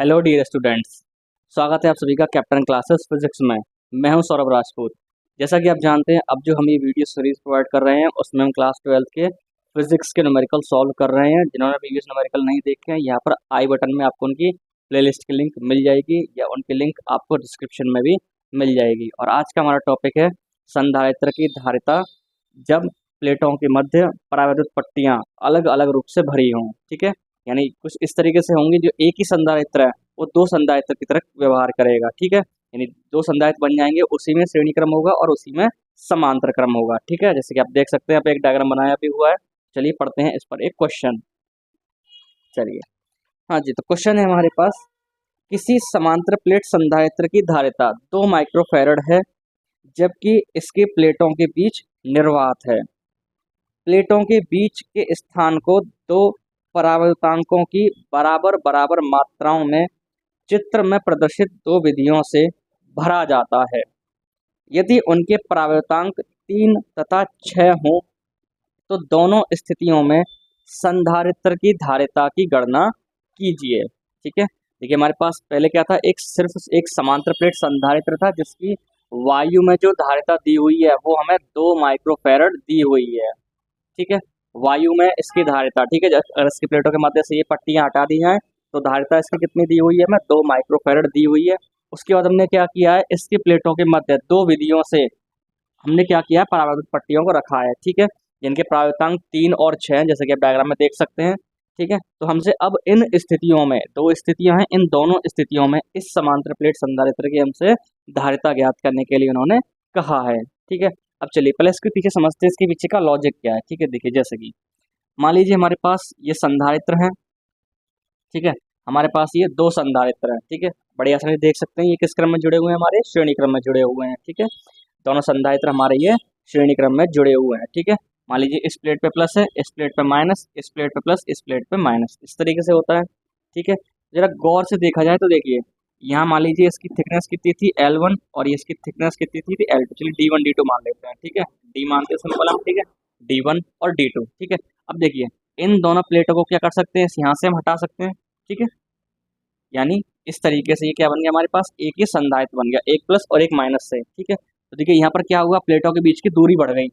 Hello dear students, स्वागत है आप सभी का कैप्टन क्लासेस फिजिक्स में। मैं हूं सौरभ राजपूत। जैसा कि आप जानते हैं, अब जो हम ये वीडियो सीरीज प्रोवाइड कर रहे हैं उसमें हम क्लास 12th के फिजिक्स के न्यूमेरिकल सॉल्व कर रहे हैं। जिन्होंने प्रीवियस न्यूमेरिकल नहीं देखे हैं, यहाँ पर आई बटन में आपको उनकी प्लेलिस्ट की लिंक मिल जाएगी या उनकी लिंक आपको डिस्क्रिप्शन में भी मिल जाएगी। और आज का हमारा टॉपिक है संधारित्र की धारिता जब प्लेटों के मध्य परावैद्युत पट्टियाँ अलग अलग रूप से भरी हों। ठीक है, यानी कुछ इस तरीके से होंगी जो एक ही संधारित्र है वो दो संधारित्र की तरह व्यवहार करेगा। ठीक है, यानी दो संधारित्र बन जाएंगे, उसी में श्रेणी क्रम होगा और उसी में समांतर क्रम होगा। ठीक है, जैसे कि आप देख सकते हैं, यहाँ पे एक डायग्राम बनाया भी हुआ है। चलिए पढ़ते हैं इस पर एक क्वेश्चन। चलिए, हाँ जी, तो क्वेश्चन है हमारे पास, किसी समांतर प्लेट संधारित्र की धारिता 2 माइक्रोफैरड है जबकि इसके प्लेटों के बीच निर्वात है। प्लेटों के बीच के स्थान को दो परावर्तांकों की बराबर बराबर मात्राओं में चित्र में प्रदर्शित दो विधियों से भरा जाता है। यदि उनके परावर्तांक 3 तथा 6 हों तो दोनों स्थितियों में संधारित्र की धारिता की गणना कीजिए। ठीक है, देखिए हमारे पास पहले क्या था, सिर्फ एक समांतर प्लेट संधारित्र था जिसकी वायु में जो धारिता दी हुई है वो हमें 2 माइक्रोफैरड दी हुई है। ठीक है, वायु में इसकी धारिता, ठीक है, अगर इसकी प्लेटों के मध्य से ये पट्टियां हटा दी जाएं तो धारिता इसकी कितनी दी हुई है, हमें 2 माइक्रोफैरड दी हुई है। उसके बाद हमने क्या किया है, इसकी प्लेटों के मध्य दो विधियों से हमने क्या किया है, परावर्तित पट्टियों को रखा है। ठीक है, जिनके परावर्तांक 3 और 6 हैं, जैसे कि आप डायग्राम में देख सकते हैं। ठीक है, तो हमसे अब इन स्थितियों में, दो स्थितियां हैं, इन दोनों स्थितियों में इस समांतर प्लेट संधारित्र की हमसे धारिता ज्ञात करने के लिए उन्होंने कहा है। ठीक है, अब चलिए पहले इसके पीछे समझते हैं, इसके पीछे का लॉजिक क्या है। ठीक है, देखिए जैसे कि मान लीजिए हमारे पास ये संधारित्र है। ठीक है, हमारे पास ये दो संधारित्र हैं। ठीक है, बड़ी आसानी से देख सकते हैं ये किस क्रम में जुड़े हुए हैं, हमारे श्रेणी क्रम में जुड़े हुए हैं। ठीक है, दोनों संधारित्र हमारे ये श्रेणी क्रम में जुड़े हुए हैं। ठीक है, मान लीजिए इस प्लेट पे प्लस है, इस प्लेट पे माइनस, इस प्लेट पे प्लस, इस प्लेट पे माइनस, इस तरीके से होता है। ठीक है, जरा गौर से देखा जाए तो देखिए, यहाँ मान लीजिए इसकी थिकनेस कितनी थी L1 और ये इसकी थिकनेस कितनी थी L2। चलिए D1 D2 मान लेते हैं। ठीक है, D मानते हैं सिंपल हम। ठीक है, D1 और D2। ठीक है, अब देखिए इन दोनों प्लेटों को क्या कर सकते हैं, यहाँ से हम हटा सकते हैं। ठीक है, यानी इस तरीके से ये क्या बन गया, हमारे पास एक ही संधारित्र बन गया, एक प्लस और एक माइनस से। ठीक है, तो देखिए यहाँ पर क्या हुआ, प्लेटों के बीच की दूरी बढ़ गई।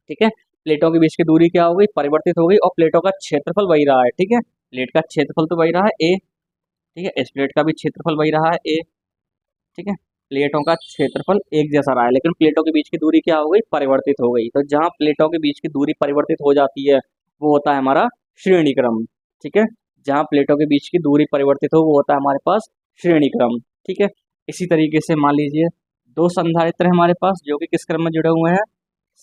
ठीक है, प्लेटों के बीच की दूरी क्या हो गई, परिवर्तित हो गई, और प्लेटों का क्षेत्रफल वही रहा है। ठीक है, प्लेट का क्षेत्रफल तो वही रहा है ए। ठीक है, इस प्लेट का भी क्षेत्रफल वही रहा है ए। ठीक है, प्लेटों का क्षेत्रफल एक जैसा रहा है, लेकिन प्लेटों के बीच की दूरी क्या हो गई, परिवर्तित हो गई। तो जहाँ प्लेटों के बीच की दूरी परिवर्तित हो जाती है वो होता है हमारा श्रेणी क्रम। ठीक है, जहाँ प्लेटों के बीच की दूरी परिवर्तित हो वो होता है हमारे पास श्रेणी क्रम। ठीक है, इसी तरीके से मान लीजिए दो संधारित्र हैं हमारे पास जो कि किस क्रम में जुड़े हुए हैं,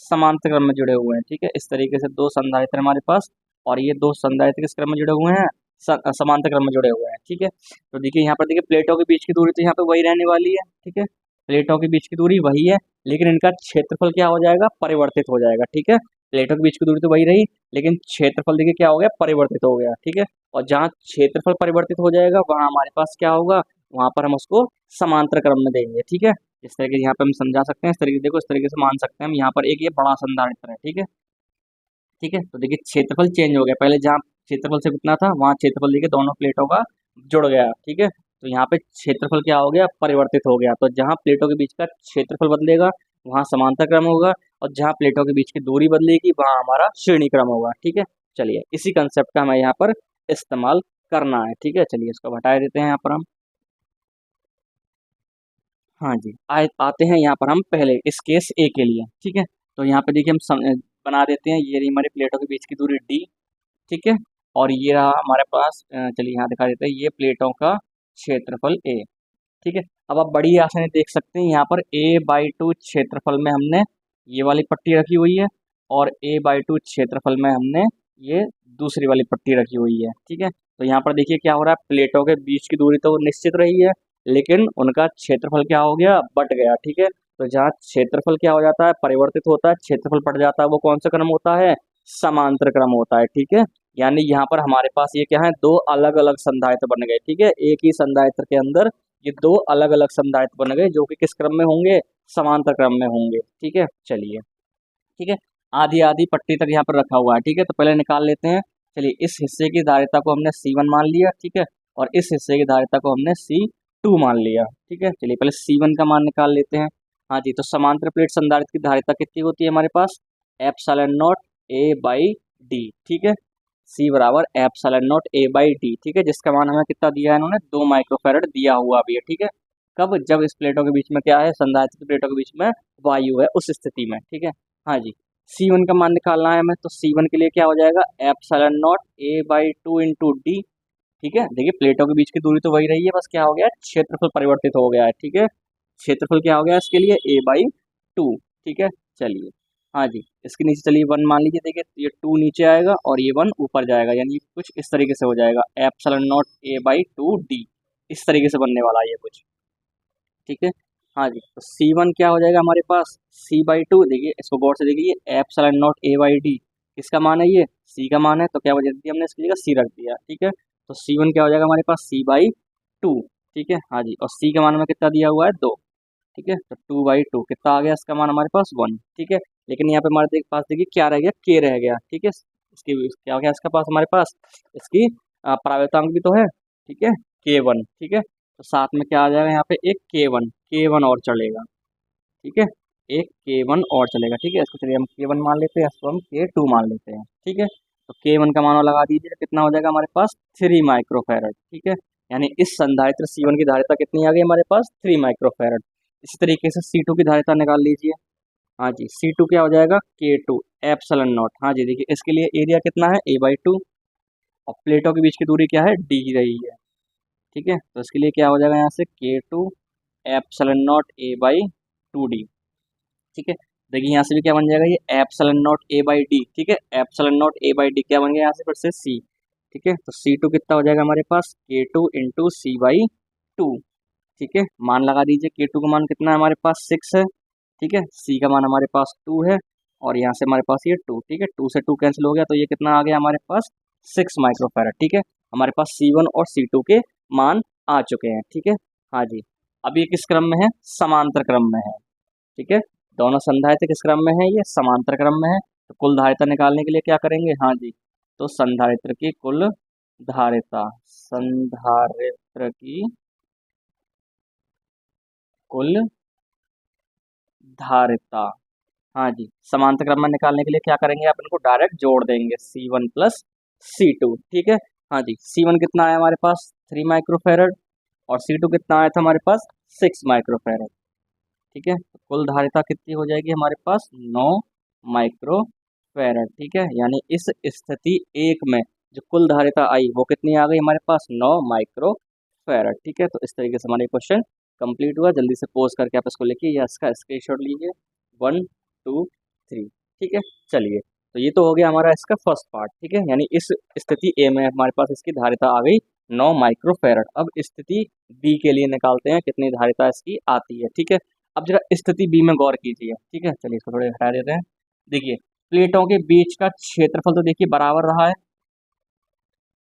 समांतर क्रम में जुड़े हुए हैं। ठीक है, इस तरीके से दो संधारित्र हमारे पास, और ये दो संधारित्र किस क्रम में जुड़े हुए हैं, समांतर क्रम में जुड़े हुए हैं। ठीक है, तो देखिए यहाँ पर देखिए प्लेटों के बीच की दूरी तो यहाँ पे वही रहने वाली है। ठीक है, प्लेटों के बीच की दूरी वही है, लेकिन इनका क्षेत्रफल क्या हो जाएगा, परिवर्तित हो जाएगा। ठीक है, प्लेटों के बीच की दूरी तो वही रही, लेकिन क्षेत्रफल देखिए क्या हो गया, परिवर्तित हो गया। ठीक है, और जहाँ क्षेत्रफल परिवर्तित हो जाएगा वहाँ हमारे पास क्या होगा, वहाँ पर हम उसको समांतर क्रम में देंगे। ठीक है, इस तरीके से यहाँ पे हम समझा सकते हैं, इस तरीके से देखो, इस तरीके से मान सकते हैं हम। यहाँ पर एक ये बड़ा संधारित्र है। ठीक है, ठीक है, तो देखिए क्षेत्रफल चेंज हो गया, पहले जहाँ क्षेत्रफल से कितना था वहाँ क्षेत्रफल देखिए दोनों प्लेटों का जुड़ गया। ठीक है, तो यहाँ पे क्षेत्रफल क्या हो गया, परिवर्तित हो गया। तो जहाँ प्लेटों के बीच का क्षेत्रफल बदलेगा वहाँ समांतर क्रम होगा, और जहाँ प्लेटों के बीच की दूरी बदलेगी वहाँ हमारा श्रेणी क्रम होगा। ठीक है, चलिए इसी कंसेप्ट का हमें यहाँ पर इस्तेमाल करना है। ठीक है, चलिए इसको हटा देते हैं यहाँ पर हम। हाँ जी, आते हैं यहाँ पर हम पहले इस केस ए के लिए। ठीक है, तो यहाँ पे देखिए हम बना देते हैं, ये रही हमारी प्लेटों के बीच की दूरी डी। ठीक है, और ये रहा हमारे पास, चलिए यहाँ दिखा देते हैं, ये प्लेटों का क्षेत्रफल ए। ठीक है, अब आप बड़ी आसानी देख सकते हैं, यहाँ पर A/2 क्षेत्रफल में हमने ये वाली पट्टी रखी हुई है, और A/2 क्षेत्रफल में हमने ये दूसरी वाली पट्टी रखी हुई है। ठीक है, तो यहाँ पर देखिए क्या हो रहा है, प्लेटों के बीच की दूरी तो निश्चित रही है, लेकिन उनका क्षेत्रफल क्या हो गया, बट गया। ठीक है, तो जहाँ क्षेत्रफल क्या हो जाता है, परिवर्तित होता है, क्षेत्रफल बढ़ जाता है, वो कौन सा क्रम होता है, समांतर क्रम होता है। ठीक है, यानी यहाँ पर हमारे पास ये क्या है, दो अलग अलग संधारित्र बन गए। ठीक है, एक ही संधारित्र के अंदर ये दो अलग अलग संधारित्र बन गए जो कि किस क्रम में होंगे, समांतर क्रम में होंगे। ठीक है, चलिए, ठीक है, आधी आधी पट्टी तक यहाँ पर रखा हुआ है। ठीक है, तो पहले निकाल लेते हैं। चलिए इस हिस्से की धारिता को हमने C1 मान लिया। ठीक है, और इस हिस्से की धारिता को हमने C2 मान लिया। ठीक है, चलिए पहले C1 का मान निकाल लेते हैं। हाँ जी, तो समांतर प्लेट संधारित्र की धारिता कितनी होती है हमारे पास? Epsilon not A by D. ठीक है, C बराबर epsilon not A by D. ठीक है, जिसका मान हमें कितना दिया है इन्होंने? 2 माइक्रोफैरड दिया हुआ भी है। ठीक है, कब? जब इस प्लेटों के बीच में क्या है? संधारित्र की प्लेटों के बीच में वायु है, उस स्थिति में। ठीक है, हाँ जी, C1 का मान निकालना है हमें, तो C1 के लिए क्या हो जाएगा? Epsilon not A by two into D. ठीक है, देखिए प्लेटों के बीच की दूरी तो वही रही है, बस क्या हो गया है? क्षेत्रफल परिवर्तित हो गया है। ठीक है, क्षेत्रफल क्या हो गया इसके लिए? A/2। ठीक है, चलिए, हाँ जी, इसके नीचे चलिए 1 मान लीजिए। देखिए ये 2 नीचे आएगा और ये 1 ऊपर जाएगा, यानी कुछ इस तरीके से हो जाएगा, एप्सिलॉन नॉट A/2D। इस तरीके से बनने वाला है ये कुछ। ठीक है, हाँ जी, तो C1 क्या हो जाएगा हमारे पास? C/2। देखिए इसको गौर से देखिए, एप्सिलॉन नॉट A/D किसका मान है? ये C का मान है, तो क्या वजह दी हमने इसकी जगह C रख दिया। ठीक है, तो C1 क्या हो जाएगा हमारे पास? C/2। ठीक है, हाँ जी, और C का मान हमें कितना दिया हुआ है? 2। ठीक है, तो 2/2 कितना आ गया इसका मान हमारे पास? 1। ठीक है, लेकिन यहाँ पे हमारे पास देखिए क्या रह गया? K रह गया। ठीक है, इसकी क्या हो गया इसका पास हमारे पास? इसकी प्रायोगिक भी तो है। ठीक है, K1। ठीक है, तो साथ में क्या आ जाएगा यहाँ पे? एक K1 और चलेगा। ठीक है, एक K1 और चलेगा। ठीक है, इसको चलिए हम K1 मान लेते हैं, इसको हम K2 मान लेते हैं। ठीक है, तो K1 का मान लगा दीजिए, कितना हो जाएगा हमारे पास? 3 माइक्रोफैरड। ठीक है, यानी इस संधारित्र C1 की धारिता कितनी आ गई हमारे पास? 3 माइक्रोफैरड। इसी तरीके से C2 की धारिता निकाल लीजिए। हाँ जी, C2 क्या हो जाएगा? K2 epsilon not. हाँ जी, देखिए इसके लिए एरिया कितना है? A/2, और प्लेटों के बीच की दूरी क्या है? D रही है। ठीक है, तो इसके लिए क्या हो जाएगा यहाँ से? K2 epsilon not A/2D। ठीक है, देखिए यहाँ से भी क्या बन जाएगा? ये एप्सिलॉन नॉट A/D। ठीक है, एप्सिलॉन नॉट A/D क्या बन गया यहाँ से? फिर से C। ठीक है, तो C2 कितना हो जाएगा हमारे पास? K2 into C/2। ठीक है, मान लगा दीजिए, K2 का मान कितना है हमारे पास? 6 है। ठीक है, C का मान हमारे पास 2 है, और यहाँ से हमारे पास ये 2। ठीक है, 2 से 2 कैंसिल हो गया, तो ये कितना आ गया हमारे पास? 6 माइक्रोफैरड। ठीक है, हमारे पास C1 और C2 के मान आ चुके हैं। ठीक है, हाँ जी, अब ये किस क्रम में है? समांतर क्रम में है। ठीक है, दोनों संधारित्र किस क्रम में है? ये समांतर क्रम में है। तो कुल धारिता निकालने के लिए क्या करेंगे? हाँ जी, तो संधारित्र की कुल धारिता, संधारित्र की कुल धारिता, हाँ जी, समांतर क्रम में निकालने के लिए क्या करेंगे? अपन को डायरेक्ट जोड़ देंगे, C1 प्लस C2। ठीक है, हाँ जी, C1 कितना आया हमारे पास? 3 माइक्रोफैरड, और C2 कितना आया था हमारे पास? 6 माइक्रोफैरड। ठीक है, तो कुल धारिता कितनी हो जाएगी हमारे पास? 9 माइक्रोफैरड। ठीक है, यानी इस स्थिति एक में जो कुल धारिता आई वो कितनी आ गई हमारे पास? 9 माइक्रोफैरड। ठीक है, तो इस तरीके से हमारा क्वेश्चन कंप्लीट हुआ। जल्दी से पोज करके आप इसको लिखिए या इसका स्क्रीनशॉट लीजिए। 1 2 3। ठीक है, चलिए, तो ये तो हो गया हमारा इसका फर्स्ट पार्ट। ठीक है, यानी इस स्थिति ए में हमारे पास इसकी धारिता आ गई 9 माइक्रोफैरड। अब स्थिति बी के लिए निकालते हैं कितनी धारिता इसकी आती है। ठीक है, अब जरा स्थिति बी में गौर कीजिए। ठीक है, चलिए इसको थोड़े हटा देते हैं। देखिए प्लेटों के बीच का क्षेत्रफल तो देखिए बराबर रहा है।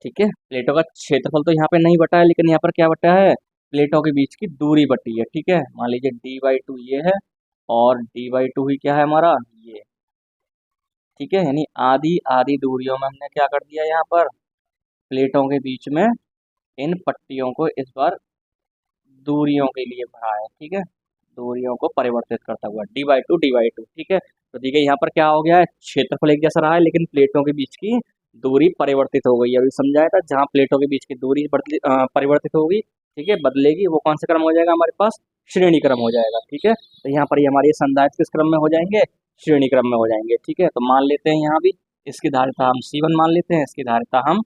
ठीक है, प्लेटों का क्षेत्रफल तो यहाँ पे नहीं बटा है, लेकिन यहाँ पर क्या बटा है? प्लेटों के बीच की दूरी बटी है। ठीक है, मान लीजिए D/2 ये है, और D/2 ही क्या है हमारा? ये। ठीक है, यानी आधी आधी दूरियों में हमने क्या कर दिया? यहाँ पर प्लेटों के बीच में इन पट्टियों को इस बार दूरियों के लिए भरा है। ठीक है, दूरियों को परिवर्तित करता हुआ D/2 ठीक है, तो देखिए यहाँ पर क्या हो गया है? क्षेत्रफल एक जैसा रहा है, लेकिन प्लेटों के बीच की दूरी परिवर्तित हो गई है। अभी समझाया था, जहाँ प्लेटों के बीच की दूरी परिवर्तित होगी, ठीक है, बदलेगी, वो कौन सा क्रम हो जाएगा हमारे पास? श्रेणी क्रम हो जाएगा। ठीक है, तो यहाँ पर ये हमारे संधारित्र किस क्रम में हो जाएंगे? श्रेणी क्रम में हो जाएंगे। ठीक है, तो मान लेते हैं यहाँ भी इसकी धारिता हम C1 मान लेते हैं, इसकी धारिता हम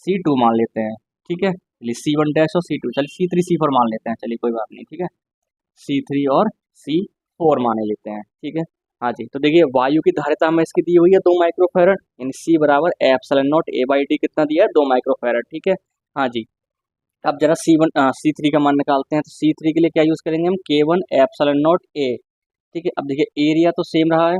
C2 मान लेते हैं। ठीक है, चलिए C1 डैश और C2, चलिए C3 C4 मान लेते हैं, चलिए कोई बात नहीं। ठीक है, C3 और C4 माने लेते हैं। ठीक है, हाँ जी, तो देखिए वायु की धारिता हमें इसकी दी हुई है 2 माइक्रोफैरड, यानी C बराबर एप्सिलॉन नॉट A/D कितना दिया है? 2 माइक्रोफैरड। ठीक है, हाँ जी, अब जरा C3 का मान निकालते हैं। तो C3 के लिए क्या यूज़ करेंगे हम? K1 epsilon not A। ठीक है, अब देखिए एरिया तो सेम रहा है।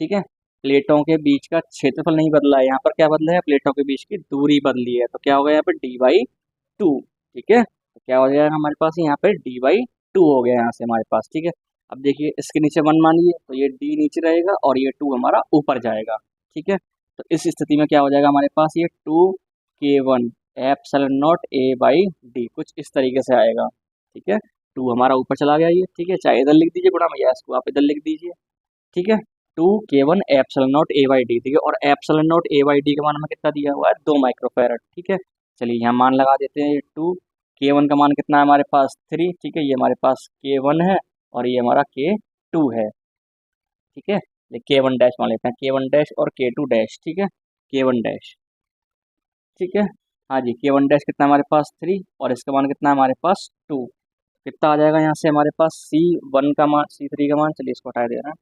ठीक है, प्लेटों के बीच का क्षेत्रफल नहीं बदला है, यहाँ पर क्या बदला है? प्लेटों के बीच की दूरी बदली है, तो क्या हो गया यहाँ पे? D/2। ठीक है, तो क्या हो जाएगा हमारे पास? यहाँ पे D/2 हो गया यहाँ से हमारे पास। ठीक है, अब देखिए इसके नीचे 1 मानिए, तो ये D नीचे रहेगा और ये 2 हमारा ऊपर जाएगा। ठीक है, तो इस स्थिति में क्या हो जाएगा हमारे पास? ये 2 K1 epsilon not a by D, कुछ इस तरीके से आएगा। ठीक है, 2 हमारा ऊपर चला गया ये। ठीक है, चाहे इधर लिख दीजिए गुणा में, या इसको आप इधर लिख दीजिए। ठीक है, 2 K1 epsilon not a by D. ठीक है, और epsilon not a by D का मान हमें कितना दिया हुआ है, 2 माइक्रोफेरेड। ठीक है, चलिए यहाँ मान लगा देते हैं। 2 K1 का मान कितना है हमारे पास 3। ठीक है, ये हमारे पास K1 है और ये हमारा K2 है। ठीक है, K1 डैश मान लेते हैं, K1 डैश और K2 डैश। ठीक है, K1 डैश। ठीक है, हाँ जी, K1 डैश कितना है हमारे पास 3 और इसका मान कितना है हमारे पास 2। कितना आ जाएगा यहाँ से हमारे पास C1 का मान, C3 का मान, चलिए इसको हटा दे रहे हैं।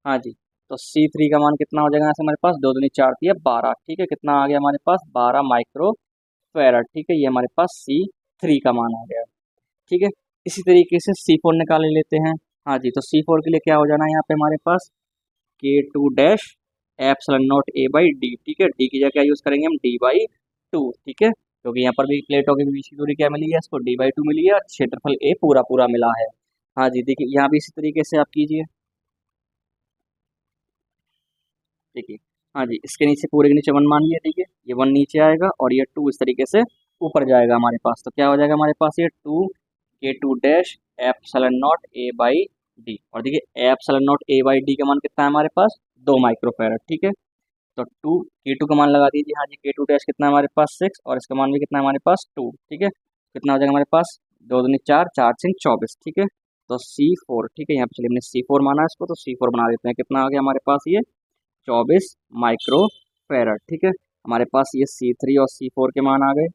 हाँ जी, तो C3 का मान कितना हो जाएगा यहाँ से हमारे पास, 2 दूनी 4 दिया 12। ठीक है, कितना आ गया हमारे पास 12 माइक्रो फेरड। ठीक है, ये हमारे पास C3 का मान आ गया। ठीक है, इसी तरीके से C4 निकाल लेते हैं। हाँ जी, तो C4 के लिए क्या हो जाना है यहाँ पे हमारे पास K2 dash epsilon not a by D. ठीक है, डी की जगह क्या यूज़ करेंगे हम, D बाई 2। ठीक है, क्योंकि यहाँ पर भी प्लेटों के बीच की दूरी क्या मिली है, इसको D बाई 2 मिली है और क्षेत्रफल A पूरा पूरा मिला है। हाँ जी, देखिए यहाँ भी इसी तरीके से आप कीजिए। देखिए, हाँ जी, इसके नीचे पूरे के नीचे 1 मान लिया। ठीक है, ये 1 नीचे आएगा और ये 2 इस तरीके से ऊपर जाएगा हमारे पास। तो क्या हो जाएगा हमारे पास, ये 2 K2 dash epsilon not a by D. और देखिए epsilon not a by D का मान कितना है हमारे पास, 2 माइक्रोफेरड। ठीक है, तो 2 K2 का मान लगा दीजिए। हाँ जी, K2 डैश कितना है हमारे पास 6 और इसका मान भी कितना है हमारे पास 2। ठीक है, कितना हो जाएगा हमारे पास, 2 दूनी 4, 4 6 24। ठीक है, तो C4। ठीक है, यहाँ पे चलिए हमने C4 माना है इसको, तो C4 बना देते हैं। कितना आ गया हमारे पास, ये 24 माइक्रो फेरड। ठीक है, हमारे पास ये C3 और C4 के मान आ गए।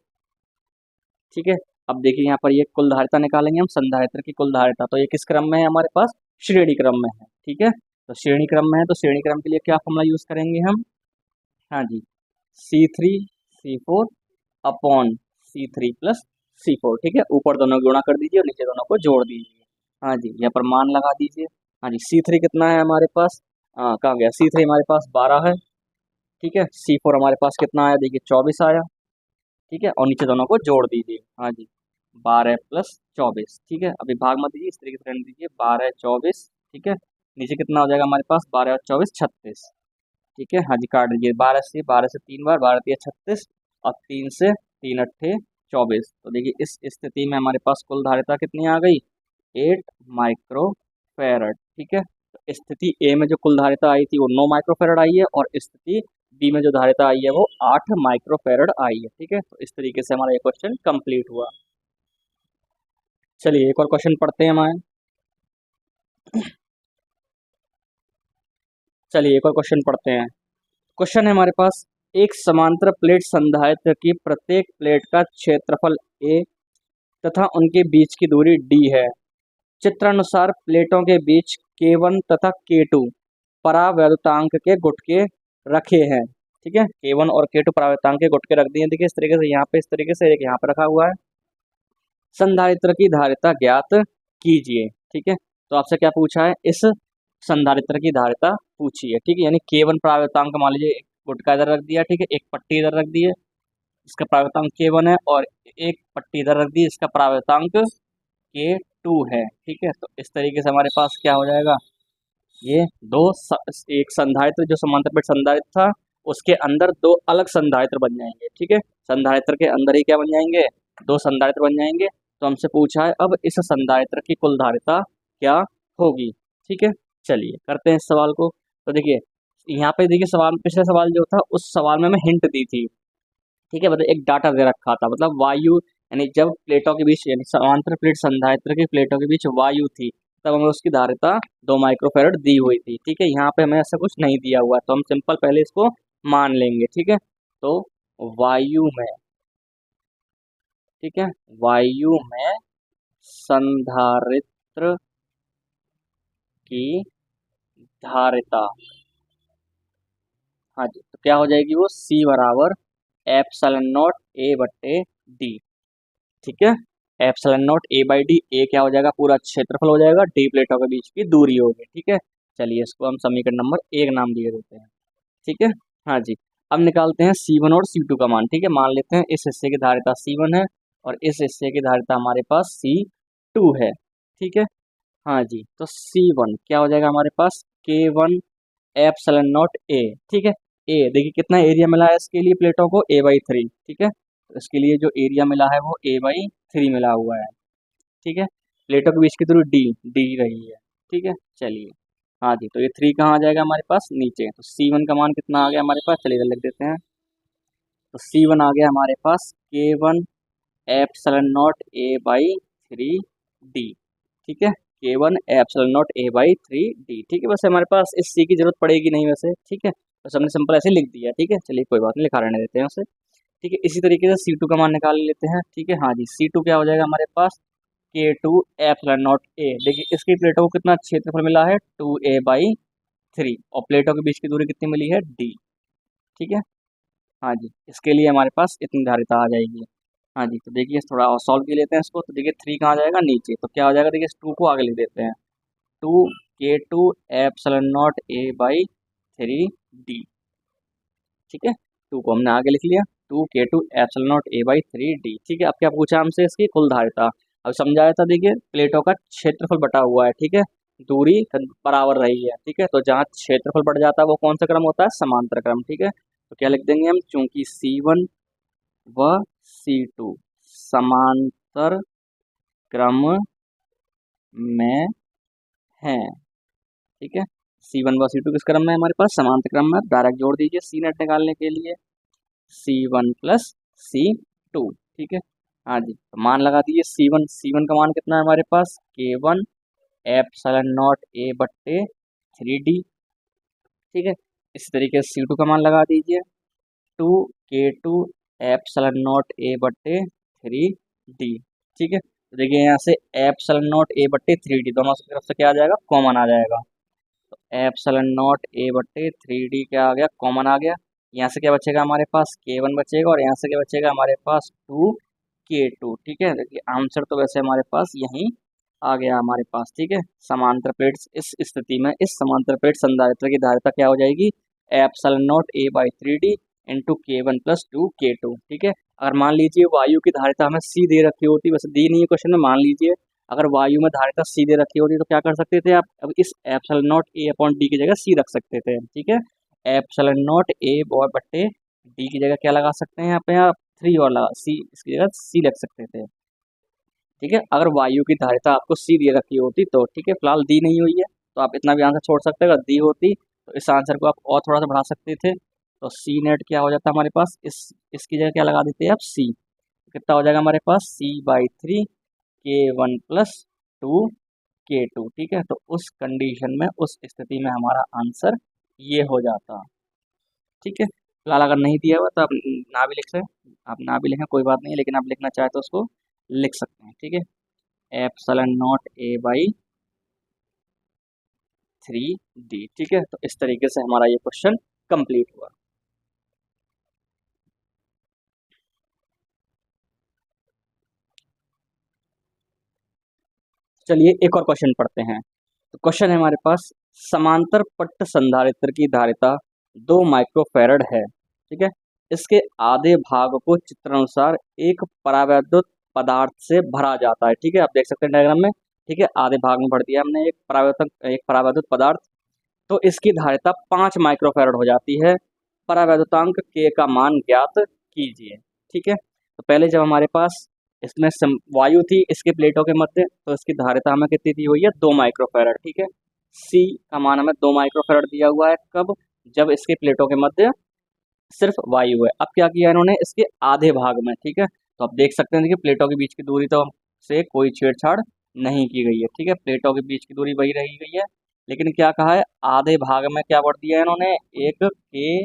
ठीक है, अब देखिए यहाँ पर ये कुल धारिता निकालेंगे हम, संधारित्र की कुल धारिता। तो ये किस क्रम में है हमारे पास, श्रेणी क्रम में है। ठीक है, तो श्रेणी क्रम में है, तो श्रेणी क्रम के लिए क्या फॉर्मूला यूज करेंगे हम, हाँ जी, C3 C4 upon C3 plus C4। ठीक है, ऊपर दोनों गुणा कर दीजिए और नीचे दोनों को जोड़ दीजिए। हाँ जी, यहाँ पर मान लगा दीजिए। हाँ जी, C3 कितना है हमारे पास, कहाँ गया, C3 हमारे पास 12 है। ठीक है, C4 हमारे पास कितना आया, देखिए 24 आया। ठीक है, और नीचे दोनों को जोड़ दीजिए। हाँ जी, 12 प्लस 24। ठीक है, अभी भाग मत दीजिए, इस तरीके से रहने दीजिए, 12 24। ठीक है, नीचे कितना हो जाएगा हमारे पास, 12 और 24 36। ठीक है, हाँ जी, काट दीजिए। 12 से 3 बार, 12 3 36 और 3 से 3 अट्ठे 24। तो देखिए इस स्थिति में हमारे पास कुल धारिता कितनी आ गई, 8 माइक्रो फेरड। ठीक है, तो स्थिति ए में जो कुल धारिता आई थी वो 9 माइक्रो फेरड आई है और स्थिति बी में जो धारिता आई है वो 8 माइक्रो फेरड आई है। ठीक है, तो इस तरीके से हमारा ये क्वेश्चन कंप्लीट हुआ। चलिए एक और क्वेश्चन पढ़ते हैं हमारे। चलिए एक और क्वेश्चन पढ़ते हैं। क्वेश्चन है हमारे पास, एक समांतर प्लेट संधारित्र की प्रत्येक प्लेट का क्षेत्रफल a तथा उनके बीच की दूरी d है। चित्रानुसार प्लेटों के बीच K1 तथा K2 परावैद्युतांक के गुटके रखे हैं। ठीक है, K1 और K2 परावैद्युतांक के गुटके रख दिए। देखिए इस तरीके से, यहाँ पे इस तरीके से, एक यहाँ पे रखा हुआ है। संधारित्र की धारिता ज्ञात कीजिए। ठीक है, तो आपसे क्या पूछा है, इस संधारित्र की धारिता पूछी है। ठीक है, यानी K1 परावैद्युतांक मान लीजिए एक गुटका इधर रख दिया। ठीक है, एक पट्टी इधर रख दी है, इसका परावैद्युतांक K1 है, और एक पट्टी इधर रख दी, इसका परावैद्युतांक K2 है। ठीक है, तो इस तरीके से हमारे पास क्या हो जाएगा, ये एक संधारित्र जो समांतर प्लेट संधारित्र था उसके अंदर 2 अलग संधारित्र बन जाएंगे। ठीक है, संधारित्र के अंदर ही क्या बन जाएंगे, 2 संधारित्र बन जाएंगे। तो हमसे पूछा है अब इस संधारित्र की कुल धारिता क्या होगी। ठीक है, चलिए करते हैं इस सवाल को। तो देखिए यहाँ पे देखिए सवाल, पिछले सवाल जो था उस सवाल में मैं हिंट दी थी। ठीक है, मतलब एक डाटा दे रखा था, मतलब वायु, यानी जब प्लेटों के बीच, यानी समांतर प्लेट संधारित्र की प्लेटों के बीच वायु थी तब हमें उसकी धारिता 2 माइक्रोफेरड दी हुई थी। ठीक है, यहाँ पे हमें ऐसा कुछ नहीं दिया हुआ है, तो हम सिंपल पहले इसको मान लेंगे। ठीक है, तो वायु में, ठीक है, वायु में संधारित्र की धारिता, हाँ जी, तो क्या हो जाएगी वो, C बराबर एप्सिलॉन नॉट A बट्टे D। ठीक है, epsilon not A by D, A क्या हो जाएगा, पूरा क्षेत्रफल हो जाएगा, डी प्लेटों के बीच की दूरी होगी। ठीक है, चलिए इसको हम समीकरण नंबर 1 नाम दिए देते हैं। ठीक है, हाँ जी, अब निकालते हैं C1 और C2 का मान। ठीक है, मान लेते हैं इस हिस्से की धारिता C1 है और इस हिस्से की धारिता हमारे पास C2 है। ठीक है, हाँ जी, तो C1 क्या हो जाएगा हमारे पास, K1 एप्सिलॉन नॉट A। ठीक है, ए देखिए कितना एरिया मिला है इसके लिए प्लेटों को, A/3। ठीक है, तो इसके लिए जो एरिया मिला है वो A/3 मिला हुआ है। ठीक है, प्लेटों के बीच की दूरी डी रही है। ठीक है, चलिए हाँ जी, तो ये 3 कहाँ आ जाएगा हमारे पास, नीचे। तो C1 का मान कितना आ गया हमारे पास, चलिए इधर लिख देते हैं। तो C1 आ गया हमारे पास K1 epsilon not A/3 D. ठीक है, K1 epsilon not A/3 D. ठीक है, बस हमारे पास इस C की जरूरत पड़ेगी नहीं वैसे। ठीक है, बस हमने सिंपल ऐसे लिख दिया। ठीक है, चलिए कोई बात नहीं, लिखा रहने देते हैं उसे। ठीक है, इसी तरीके से C2 का मान निकाल लेते हैं। ठीक है, हाँ जी, C2 क्या हो जाएगा हमारे पास, K2 एप्सिलॉन नॉट A। देखिए इसकी प्लेटों को कितना क्षेत्रफल मिला है, 2A/3, और प्लेटों के बीच की दूरी कितनी मिली है, D। ठीक है, हाँ जी, इसके लिए हमारे पास इतनी धारिता आ जाएगी। हाँ जी, तो देखिए थोड़ा और सॉल्व कर लेते हैं इसको। तो देखिए 3 कहाँ जाएगा, नीचे। तो क्या हो जाएगा, देखिए इस 2 को आगे लिख देते हैं। 2K2 epsilon not A/3 D. ठीक है, 2 को हमने आगे लिख लिया, 2K2 epsilon not A/3 D. ठीक है, अब क्या पूछा हमसे, इसकी कुल धारिता। अब समझाया था, देखिए प्लेटों का क्षेत्रफल बटा हुआ है। ठीक है, दूरी बराबर रही है। ठीक है, तो जहाँ क्षेत्रफल बढ़ जाता है वो कौन सा क्रम होता है, समांतर क्रम। ठीक है, तो क्या लिख देंगे हम, चूंकि C1 व C2 समांतर क्रम में हैं। ठीक है, C1 व C2 किस क्रम में है हमारे पास, समांतर क्रम में। डायरेक्ट जोड़ दीजिए सी नेट निकालने के लिए, C1 प्लस C2। ठीक है, हाँ जी, तो मान लगा दीजिए C1 का मान कितना है हमारे पास, K1 epsilon not A/3 D. ठीक है, इसी तरीके से C2 का मान लगा दीजिए, 2K2 epsilon not A/3 D. ठीक है, तो देखिए यहाँ से एप्सिलॉन नॉट A/3 डी दोनों की तरफ से क्या आ जाएगा, कॉमन आ जाएगा। तो एप्सिलॉन नॉट A/3 डी क्या आ गया, कॉमन आ गया। यहाँ से क्या बचेगा हमारे पास, K1 बचेगा, और यहाँ से क्या बचेगा हमारे पास, 2K2। ठीक है, देखिए आंसर तो वैसे हमारे पास यहीं आ गया हमारे पास। ठीक है, समांतर प्लेट, इस स्थिति में इस समांतर प्लेट संधारित्र की धारिता क्या हो जाएगी, epsilon not A/3 D into K1 plus 2K2। ठीक है, अगर मान लीजिए वायु की धारिता हमें C दे रखी होती, वैसे दी नहीं है क्वेश्चन में, मान लीजिए अगर वायु में धारिता C दे रखी होती तो क्या कर सकते थे आप, अब इस एप्सिलॉन नॉट A/D की जगह C रख सकते थे। ठीक है, एप्सिलॉन नॉट A/D की जगह क्या लगा सकते हैं यहाँ पे, आप 3 और लगा, C इसकी जगह C लग सकते थे। ठीक है, अगर वायु की धारिता आपको C दे रखी होती तो। ठीक है, फिलहाल दी नहीं हुई है तो आप इतना भी आंसर छोड़ सकते हैं। अगर दी होती तो इस आंसर को आप और थोड़ा सा बढ़ा सकते थे। तो C नेट क्या हो जाता है हमारे पास, इसकी जगह क्या लगा देते हैं आप, C। कितना हो जाएगा हमारे पास, C/3 K1 प्लस 2K2। ठीक है, तो उस कंडीशन में, उस स्थिति में हमारा आंसर ये हो जाता। ठीक है, फिलहाल अगर नहीं दिया हुआ तो आप ना भी लिख सकते, आप ना भी लिखें कोई बात नहीं, लेकिन आप लिखना चाहे तो उसको लिख सकते हैं। ठीक है, एप्सिलॉन नॉट A/3 डी। ठीक है, तो इस तरीके से हमारा ये क्वेश्चन कंप्लीट हुआ। चलिए एक और क्वेश्चन पढ़ते हैं। तो क्वेश्चन है हमारे पास, समांतर पट्ट संधारित्र की धारिता 2 माइक्रोफैरड है। ठीक है, इसके आधे भाग को चित्रानुसार एक परावैद्युत पदार्थ से भरा जाता है। ठीक है, आप देख सकते हैं डायग्राम में। ठीक है, आधे भाग में भर दिया हमने एक परावैद्युत पदार्थ। तो इसकी धारिता 5 माइक्रोफैरड हो जाती है। परावैद्युतांक K का मान ज्ञात कीजिए। ठीक है, तो पहले जब हमारे पास इसमें वायु थी इसके प्लेटों के मध्य, तो इसकी धारिता हमें कितनी दी हुई है, 2 माइक्रोफैरड। ठीक है, C का मान हमें 2 माइक्रोफैरड दिया हुआ है, कब, जब इसके प्लेटों के मध्य सिर्फ वायु है। अब क्या किया इन्होंने, इसके आधे भाग में। ठीक है, तो आप देख सकते हैं कि प्लेटों के बीच की दूरी तो से कोई छेड़छाड़ नहीं की गई है। ठीक है, प्लेटों के बीच की दूरी वही रही गई है, लेकिन क्या कहा है, आधे भाग में क्या बढ़ दिया है इन्होंने, एक के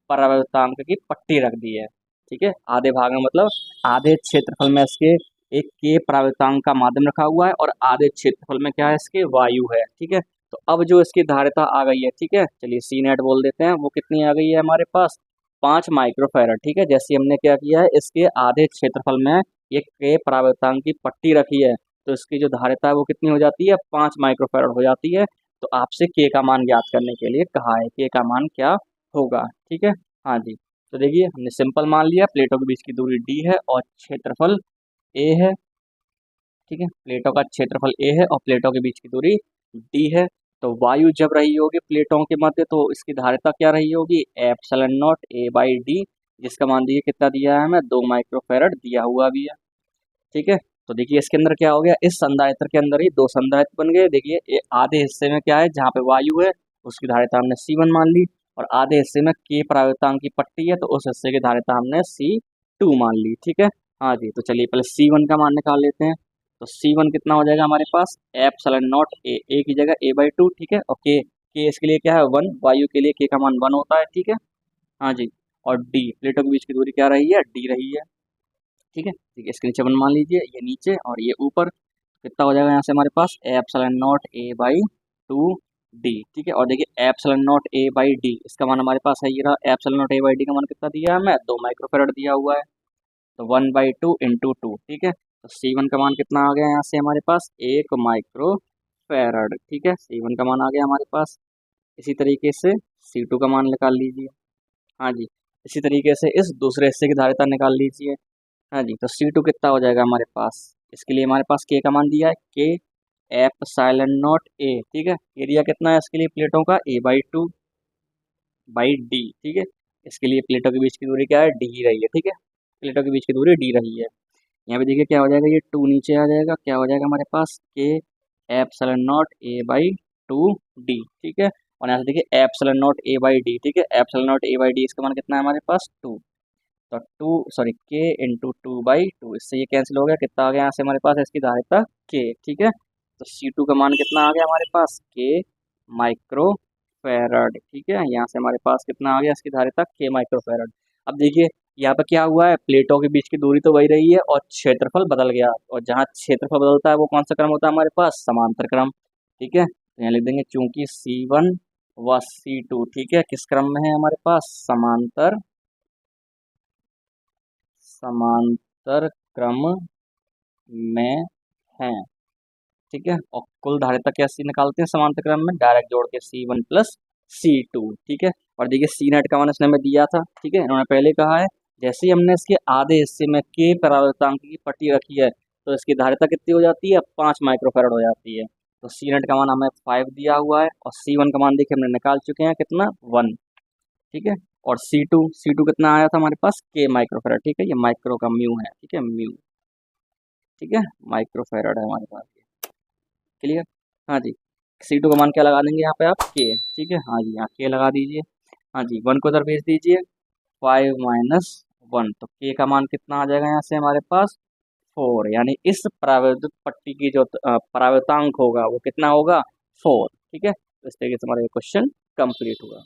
परावैद्युतांक की पट्टी रख दी है। ठीक है, आधे भाग में मतलब आधे क्षेत्रफल में इसके एक के परावैद्युतांक का माध्यम रखा हुआ है, और आधे क्षेत्रफल में क्या है, इसके वायु है। ठीक है, तो अब जो इसकी धारिता आ गई है, ठीक है, चलिए C नेट बोल देते हैं, वो कितनी आ गई है हमारे पास, 5 माइक्रोफैरड। ठीक है, जैसे हमने क्या किया है, इसके आधे क्षेत्रफल में एक के परावैद्युतांक की पट्टी रखी है, तो इसकी जो धारिता है वो कितनी हो जाती है, 5 माइक्रोफैरड हो जाती है। तो आपसे K का मान ज्ञात करने के लिए कहा है, K का मान क्या होगा। ठीक है, हाँ जी, तो देखिए हमने सिंपल मान लिया, प्लेटों के बीच की दूरी D है और क्षेत्रफल A है। ठीक है, प्लेटों का क्षेत्रफल A है और प्लेटों के बीच की दूरी D है। तो वायु जब रही होगी प्लेटों के मध्य, तो इसकी धारिता क्या रही होगी, एप्सिलॉन नॉट A/D जिसका मान देखिए कितना दिया है हमें, 2 माइक्रोफेरेड दिया हुआ भी है। ठीक है, तो देखिए इसके अंदर क्या हो गया, इस संधारित्र के अंदर ही 2 संधारित्र बन गए। देखिए ये आधे हिस्से में क्या है, जहाँ पे वायु है उसकी धारिता हमने C1 मान ली, और आधे हिस्से में K परावर्तांक की पट्टी है तो उस हिस्से की धारिता हमने C2 मान ली। ठीक है, हाँ जी, तो चलिए पहले C1 का मान निकाल लेते हैं। तो C1 कितना हो जाएगा हमारे पास, एप्सिलॉन नॉट ए की जगह A/2। ठीक है, और के इसके लिए क्या है 1, वायु के लिए K का मान 1 होता है। ठीक है, हाँ जी, और डी प्लेटों के बीच की दूरी क्या रही है, D रही है। ठीक है, ठीक है, इसके नीचे 1 मान लीजिए, ये नीचे और ये ऊपर, कितना हो जाएगा यहाँ से हमारे पास, एप्सिलॉन नॉट A/2 डी। ठीक है, और देखिए एप्सिलॉन नॉट A/d इसका मान हमारे पास है, ये रहा एप्सिलॉन नॉट A/d का मान कितना दिया है हमें, 2 माइक्रोफेरेड दिया हुआ है, तो 1/2 × 2। ठीक है, तो C1 का मान कितना आ गया यहाँ से हमारे पास, 1 माइक्रोफेरेड। ठीक है, C1 का मान आ गया हमारे पास। इसी तरीके से C2 का मान निकाल लीजिए। हाँ जी, इसी तरीके से इस दूसरे हिस्से की धारिता निकाल लीजिए। हाँ जी, तो C2 कितना हो जाएगा हमारे पास, इसके लिए हमारे पास K का मान दिया है, K एप्सिलॉन नॉट A। ठीक है, एरिया कितना है इसके लिए प्लेटों का, A/2/d। ठीक है, इसके लिए प्लेटों के बीच की दूरी क्या है, D ही रही है। ठीक है, प्लेटों के बीच की दूरी D रही है। यहाँ पे देखिए क्या हो जाएगा, ये 2 नीचे आ जाएगा, क्या हो जाएगा हमारे पास, K एप्सिलॉन नॉट A/2d। ठीक है, और यहाँ से देखिए एप्सिलॉन नॉट A/d। ठीक है, एप्सिलॉन नॉट A/d इसका मान कितना है हमारे पास, 2। तो K × 2/2, इससे ये कैंसिल हो गया, कितना आ गया यहाँ से हमारे पास इसकी धारिता K। ठीक है, तो C2 का मान कितना आ गया हमारे पास, K माइक्रोफेरड। ठीक है, यहाँ से हमारे पास कितना आ गया इसकी धारिता, K माइक्रोफेरड। अब देखिए यहाँ पर क्या हुआ है, प्लेटों के बीच की दूरी तो वही रही है और क्षेत्रफल बदल गया, और जहाँ क्षेत्रफल बदलता है वो कौन सा क्रम होता है हमारे पास, समांतर क्रम। ठीक है, तो यहाँ लिख देंगे चूंकि C1 व C2 ठीक है किस क्रम में है हमारे पास, समांतर क्रम में है। ठीक है, और कुल धारिता कैसे निकालते हैं समांतर क्रम में, डायरेक्ट जोड़ के C1 + C2। ठीक है, और देखिए C नेट का मान इसने हमें दिया था। ठीक है, इन्होंने पहले कहा है जैसे ही हमने इसके आधे हिस्से में K परावर्तांक की पट्टी रखी है तो इसकी धारिता कितनी हो जाती है, 5 माइक्रोफेरड हो जाती है। तो C नेट का मान हमें 5 दिया हुआ है, और C1 का मान देखिए हमने निकाल चुके हैं कितना, 1। ठीक है, और C2 कितना आया था हमारे पास, K माइक्रोफेरड। ठीक है, ये माइक्रो का म्यू है। ठीक है, म्यू। ठीक है, माइक्रोफेरड है हमारे पास। क्लियर, हाँ जी, C2 का मान क्या लगा देंगे यहाँ पे आप, K। ठीक है, हाँ जी, यहाँ K लगा दीजिए। हाँ जी, 1 को उधर भेज दीजिए, 5 - 1, तो K का मान कितना आ जाएगा यहाँ से हमारे पास, 4। यानी इस परावैद्युत पट्टी की जो परावर्तांक होगा वो कितना होगा, 4। ठीक है, तो इस तरीके से हमारा ये क्वेश्चन कंप्लीट हुआ।